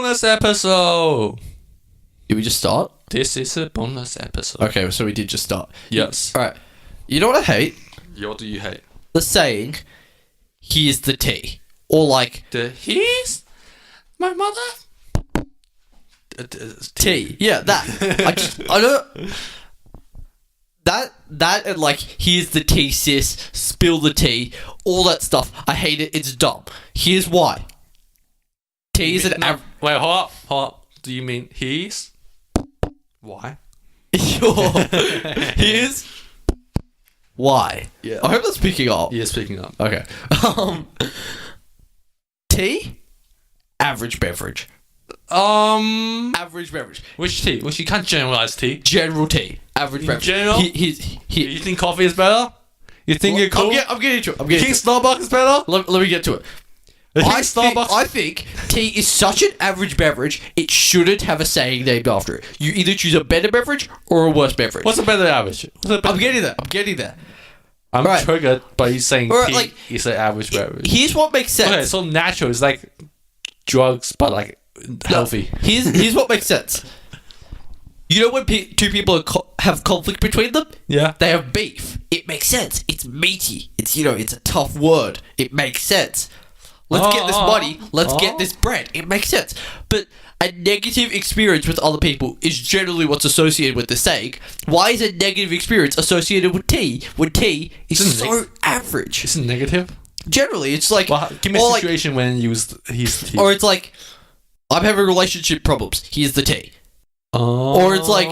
bonus episode. Did we just start? This is a bonus episode. Okay, so we did just start. Yes. Alright. You know what I hate? What do you hate? The saying, here's the tea. Or like, He's my mother. tea. Yeah, that. I don't... That and like, here's the tea, sis. Spill the tea. All that stuff. I hate it. It's dumb. Here's why. Tea is an average... Wait, hold up. Do you mean he's? Why? Here's why. Yeah. I hope that's picking up. Yeah, speaking up. Okay. Tea, average beverage. Average beverage. Which tea? Which you can't generalize tea. General tea, average In beverage. general? You think coffee is better? You think you're cool? I'm getting to it. You think Starbucks is better? Let me get to it. You think I think tea is such an average beverage, it shouldn't have a saying named after it. You either choose a better beverage or a worse beverage. What's a better average? I'm getting there. I'm Right. triggered by you saying Or, tea like, is an average beverage. Here's what makes sense. Okay, so natural is like drugs, but like healthy. Here's what makes sense. You know when two people have conflict between them? Yeah. They have beef. It makes sense. It's meaty. It's it's a tough word. It makes sense. Let's get this money. Let's get this bread. It makes sense. But a negative experience with other people is generally what's associated with the saying. Why is a negative experience associated with tea when tea is so average? Is it negative? Generally, it's like... Well, give me a or like- situation when you used his tea. Or it's like, I'm having relationship problems. Here's the tea. Or it's like,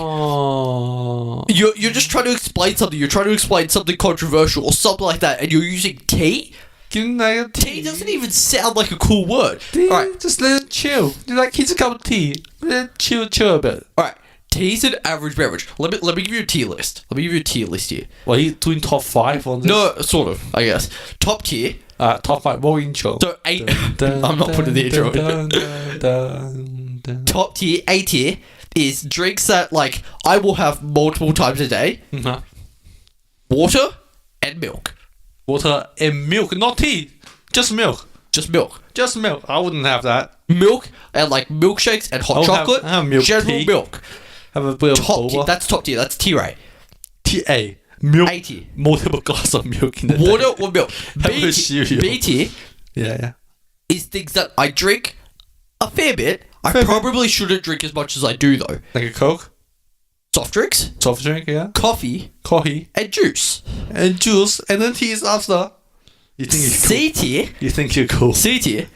you're just trying to explain something. You're trying to explain something controversial or something like that, and you're using tea? Tea doesn't even sound like a cool word. Alright, Just let it chill. Like, here's a cup of tea. Let it chill a bit. alright. Tea's an average beverage. Let me give you a tier list. Let me give you a tier list here. Well, you doing top 5 on this? No, sort of, I guess. Top tier. Top 5. What intro? So 8. I'm not putting the intro in. Top tier, A tier, is drinks that, like, I will have multiple times a day. Uh-huh. Water and milk. Water and milk, not tea. Just milk. Just milk. Just milk. I wouldn't have that. Milk and like milkshakes and hot chocolate. have milk general tea. milk. Have a bit of Top tier. boba. That's top tier. That's tier A. TA. Milk. A tier. Multiple glass of milk in the day. Water or milk. Have a cereal. B tier Yeah. is things that I drink a fair bit. I Fair bit. probably shouldn't drink as much as I do though. Like a Coke. Soft drinks, Soft drink, yeah. coffee, Coffee. and juice. And juice. And then tea is after. You think you're cool. C tier. You think you're cool. C tier.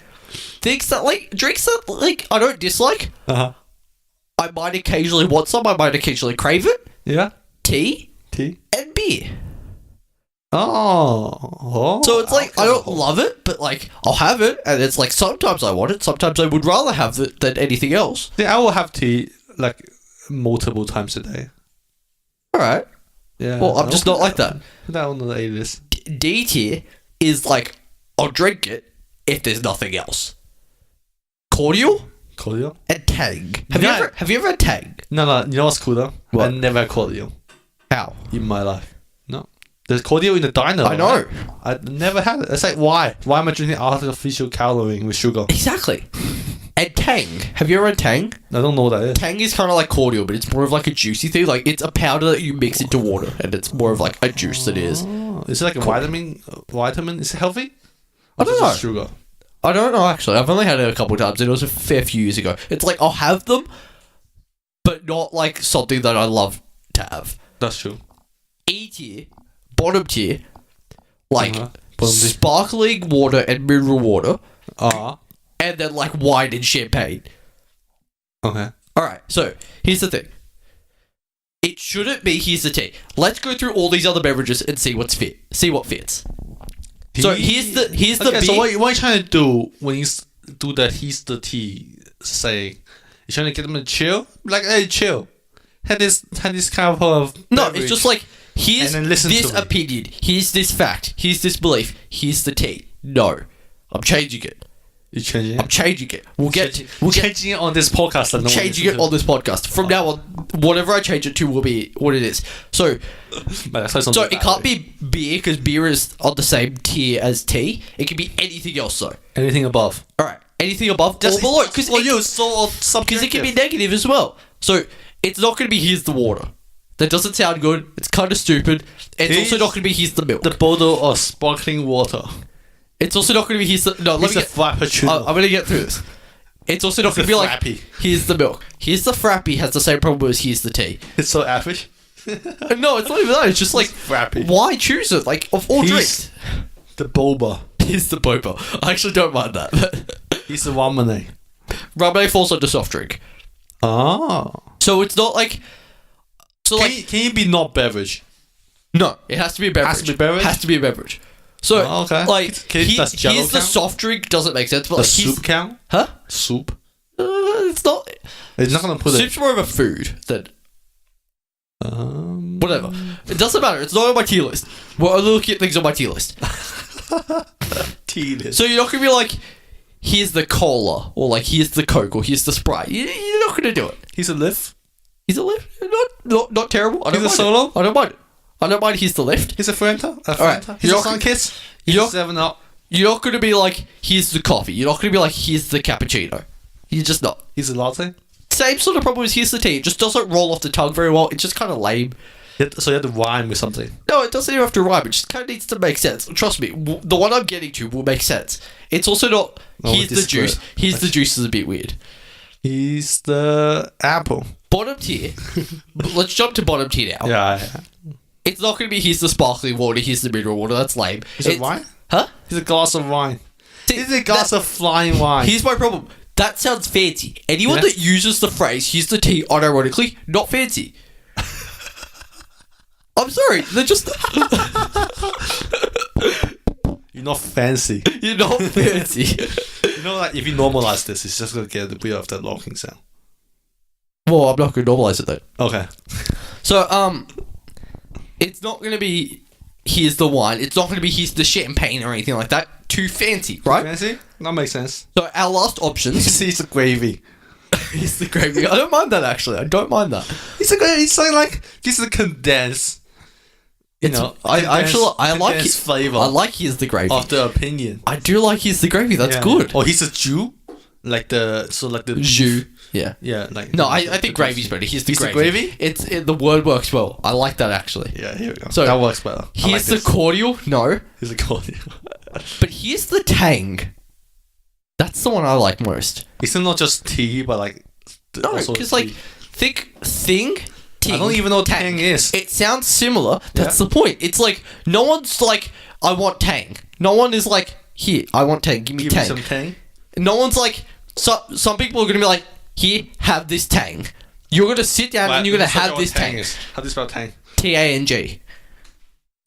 Things that like drinks that like I don't dislike. Uh-huh. I might occasionally want some. I might occasionally crave it. Yeah. Tea Tea. and beer. Oh. So it's like I don't love it, but like I'll have it, and it's like sometimes I want it, sometimes I would rather have it than anything else. Yeah, I will have tea like multiple times a day. All right. Yeah. Well, I'm just not like that. Put that on the A list. D tier is like I'll drink it if there's nothing else. Cordial Cordial? and Tang. Have Yeah. you ever had Tang? No. You know what's cooler? What? I never had cordial How? in my life. No. There's cordial in the diner. I know. right? I never had it. It's like, why? Why am I drinking artificial coloring with sugar? Exactly. And Tang. Have you ever had Tang? I don't know what that is. Tang is kind of like cordial, but it's more of like a juicy thing. Like it's a powder that you mix into water, and it's more of like a juice that is. Oh, is it like a vitamin? Vitamin? Is it healthy? I don't Or know. just Sugar. I don't know actually. I've only had it a couple of times, and it was a fair few years ago. It's like I'll have them, but not like something that I love to have. That's true. E tier, bottom tier, like Uh-huh. Bottom tier. sparkling water and mineral water, Ah. and then like wine and champagne. Okay. All right, so here's the thing. It shouldn't be here's the tea. Let's go through all these other beverages and see what's fit. See what fits. So here's the Okay, so beer. what are you trying to do when you do that? He's the tea. Say you're trying to get them to chill. Like, hey, chill. Had this kind of No, beverage. it's just like here's And then listen this to me. opinion. Here's this fact. Here's this belief. Here's the tea. No, I'm changing it. You're changing I'm it. changing it. We'll get changing it on this podcast. And no one changing it listens on this podcast. From now on, whatever I change it to will be what it is. So, to. But that's so it can't be beer because beer is on the same tier as tea. It can be anything else though. anything above. All right, anything above or below. Because well, you so because subjective. it can be negative as well. So it's not going to be here's the water. That doesn't sound good. It's kind of stupid. It's also not going to be here's the milk. the bottle of sparkling water. It's also not going to be here's the no. Let It's me a get. frappuccino. I'm going to get through this. It's also not going to be like frappy. here's the milk. Here's the frappy has the same problem as here's the tea. It's so average. No, it's not even that. It's just like Frappy. why choose it? Like of all drinks, The boba. here's the boba. I actually don't mind that. He's the lemonade. Lemonade falls under soft drink, Oh. so it's not like. So Can you be not beverage? no, it has to be a beverage. Has to be beverage? Has to be a beverage. So Oh, okay. like Does Jell-O here's the count? soft drink doesn't make sense, but The like here's- soup count? huh? Soup. It's not. It's not gonna put Soup's more of a food than it. whatever. It doesn't matter. It's not on my tier list. We're only looking at things on my tier list. Tea list. So you're not gonna be like, here's the cola, or like here's the Coke, or here's the Sprite. You're not gonna do it. He's a lift. He's a lift. Not terrible. I don't He's a mind solo? it. I don't mind it. I don't mind he's the lift. He's a Fanta. A Alright. Fanta. He's You're a not- Sunkiss. you're He's not- a 7-Up. You're not gonna be like, here's the coffee. You're not gonna be like, here's the cappuccino. You're just not. He's a latte. Same sort of problem as here's the tea. It just doesn't roll off the tongue very well. It's just kind of lame. So you have to rhyme with something. No, it doesn't even have to rhyme. It just kind of needs to make sense. Trust me, the one I'm getting to will make sense. It's also not, Oh, here's the this is juice. good. Here's the juice is a bit weird. He's the apple. Bottom tier. Let's jump to bottom tier now. Yeah. It's not going to be here's the sparkling water, here's the mineral water. That's lame. Is it wine? Huh? He's a glass of wine. See, He's a glass of flying wine. Here's my problem. That sounds fancy. Anyone Yeah. that uses the phrase here's the tea unironically, not fancy. I'm sorry. They're just. You're not fancy. You're not fancy. You know, like if you normalize this, it's just gonna get rid of that locking sound. Well, I'm not going to normalize it though. Okay. So, it's not going to be here's the wine. It's not going to be here's the champagne or anything like that. Too fancy, right? Fancy? That makes sense. So our last options He's a gravy. is the gravy. I don't mind that actually. I don't mind that. He's a gravy. It's like this is a condensed. You know, I like it. condensed flavor. I like here's the gravy. of the opinion. I do like here's the gravy. That's Yeah. good. Oh, he's a Jew, like the Jus. Yeah. Yeah, like No, I think gravy's better. Here's the Here's the gravy. gravy? The word works well. I like that actually. Yeah, here we go. So, that works better. I Here's like the cordial. No. Here's a cordial. But here's the tang. That's the one I like most. It's not just tea, but like No, also because tea. like thing. I don't even know what tang is. It sounds similar. That's Yeah. the point. It's like no one's like, I want tang. No one is like, here, I want tang. Give me Give me tang. some tang. No one's like, some people are gonna be like, here, have this tang. You're gonna sit down and you're gonna have this tang. How do you spell tang? T-A-N-G.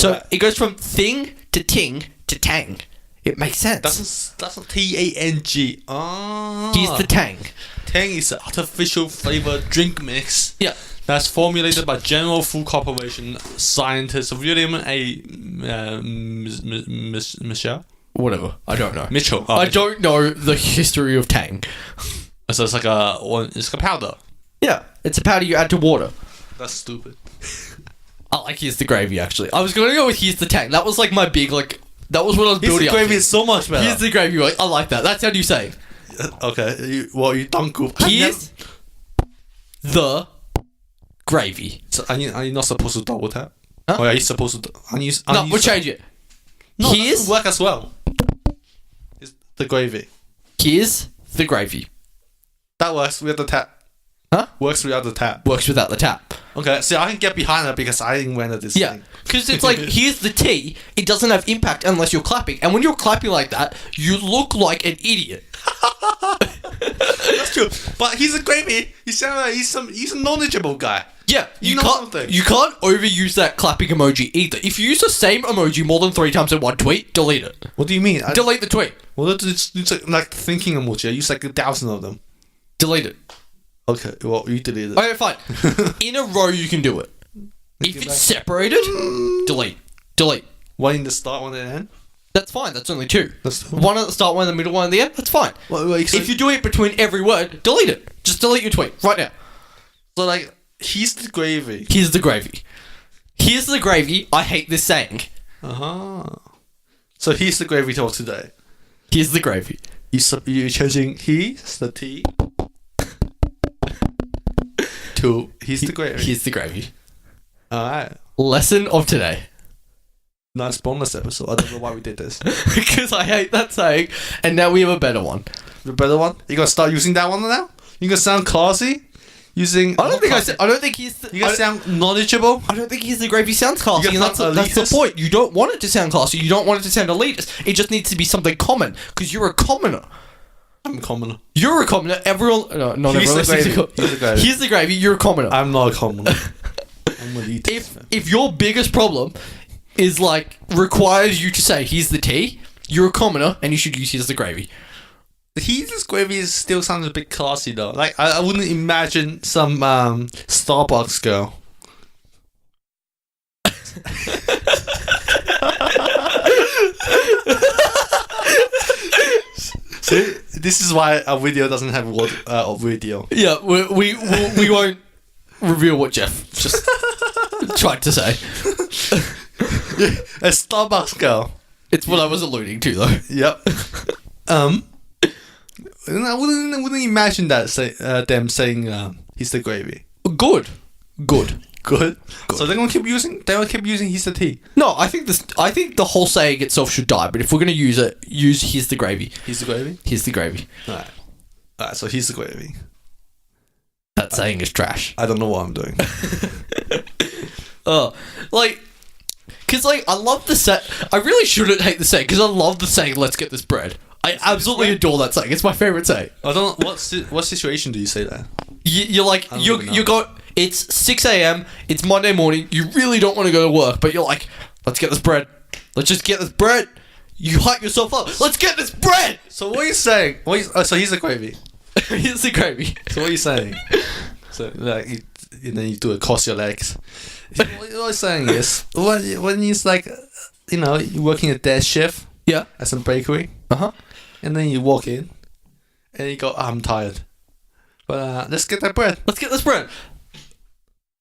So Right. it goes from thing to ting to tang. It makes sense. That's a T-A-N-G. Oh. Here's the tang. Tang is an artificial flavored drink mix Yeah. that's formulated by General Food Corporation scientist William A. Michelle. Whatever. I don't know. Mitchell. I don't know the history of tang. So it's like a powder. Yeah. It's a powder you add to water. That's stupid. I like here's the gravy actually. I was gonna go with here's the tang. That was like my big like. That was what I was Here's building the up. gravy to. is so much better. Here's the gravy. Like, I like that. That's how you say. Okay. You don't go. Here's the gravy. So are you not supposed to double tap? Huh? Or are you supposed to? No, we'll change it. No, that Here's doesn't work as well. It's the gravy. here's the gravy. That works without the tap. Huh? Works without the tap. Works without the tap. Okay, see, I can get behind that because I invented this Yeah, thing. because it's like here's the tea. It doesn't have impact unless you're clapping, and when you're clapping like that, you look like an idiot. That's true. But he's a gravy. He sounds like he's a knowledgeable guy. Yeah, You know can't something. you can't overuse that clapping emoji either. If you use the same emoji more than 3 times in one tweet, delete it. What do you mean? Delete the tweet. Well, it's like thinking emoji. I use like 1,000 of them. Delete it. Okay, well, you deleted it. Okay, fine. In a row, you can do it. If it's separated, delete. Delete. One in the start, one in the end. That's fine. That's only 2. That's One at the start, one in the middle, one at the end. That's fine. If you do it between every word, delete it. Just delete your tweet right now. so like he's the gravy. Here's the gravy. Here's the gravy. I hate this saying. Uh huh. So he's the gravy till today. Here's the gravy. you're changing he's the tea to he's the gravy. Here's the gravy. Alright. Lesson of today. Nice bonus episode. I don't know why we did this. Because I hate that saying, and now we have a better one. The better one? You gonna start using that one now? You gonna sound classy? Using I don't think he's the, you gonna sound knowledgeable? I don't think he's the gravy sounds classy, You and that's sound the elitist? point. You don't want it to sound classy. You don't want it to sound elitist. It just needs to be something common, because you're a commoner. I'm a commoner. You're a commoner. Everyone, no, not He's everyone. the gravy. He's the gravy. Here's the gravy. You're a commoner. I'm not a commoner. I'm an elitist. If your biggest problem is like requires you to say here's the tea, you're a commoner, and you should use here's the gravy. He's gravy still sounds a bit classy though. Like I wouldn't imagine some Starbucks girl. See, this is why a video doesn't have video. Yeah, we won't reveal what Jeff just tried to say. A Starbucks girl. It's what I was alluding to, though. Yep. And I wouldn't imagine that them saying he's the gravy. Good. So they're gonna keep using he's the tea. No, I think the whole saying itself should die. But if we're gonna use it, use here's the gravy. He's the gravy. Here's the gravy. Alright. So he's the gravy. That saying is trash. I don't know what I'm doing. Because I love the set. I really shouldn't hate the saying because I love the saying. Let's get this bread. I absolutely adore that saying. It's my favorite saying. I don't know what situation do you say that? You're like you got. It's 6 a.m. It's Monday morning. You really don't want to go to work, but you're like, let's get this bread. Let's just get this bread. You hype yourself up. Let's get this bread. So what are you saying? So he's the gravy. Here's the gravy. So what are you saying? So like, and then you do it cross your legs. What you're saying is when it's like, you're working a dead shift. Yeah. At some bakery. And then you walk in, and you go, I'm tired, but let's get that bread. Let's get this bread.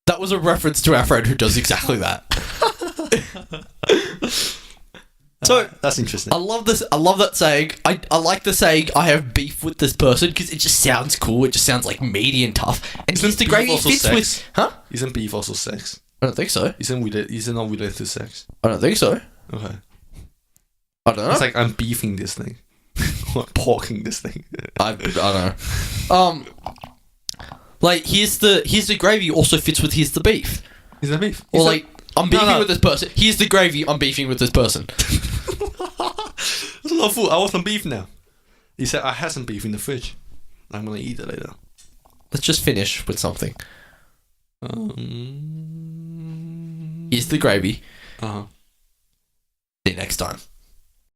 That was a reference to our friend who does exactly that. So that's interesting. I love this. I love that saying. I like the saying. I have beef with this person because it just sounds cool. It just sounds like meaty and tough. And Isn't here's the beef gravy also fits sex? with. Huh? Isn't beef also sex? I don't think so. Isn't it not related to sex? I don't think so. Okay. I don't know. It's like I'm beefing this thing. Or porking this thing. I don't know. Like here's the gravy also fits with here's the beef. Is that beef? Or like I'm beefing No. with this person. Here's the gravy. I'm beefing with this person. That's a lot of food. I want some beef now. He said I had some beef in the fridge. I'm gonna eat it later. Let's just finish with something. Here's the gravy. Uh-huh. See you next time.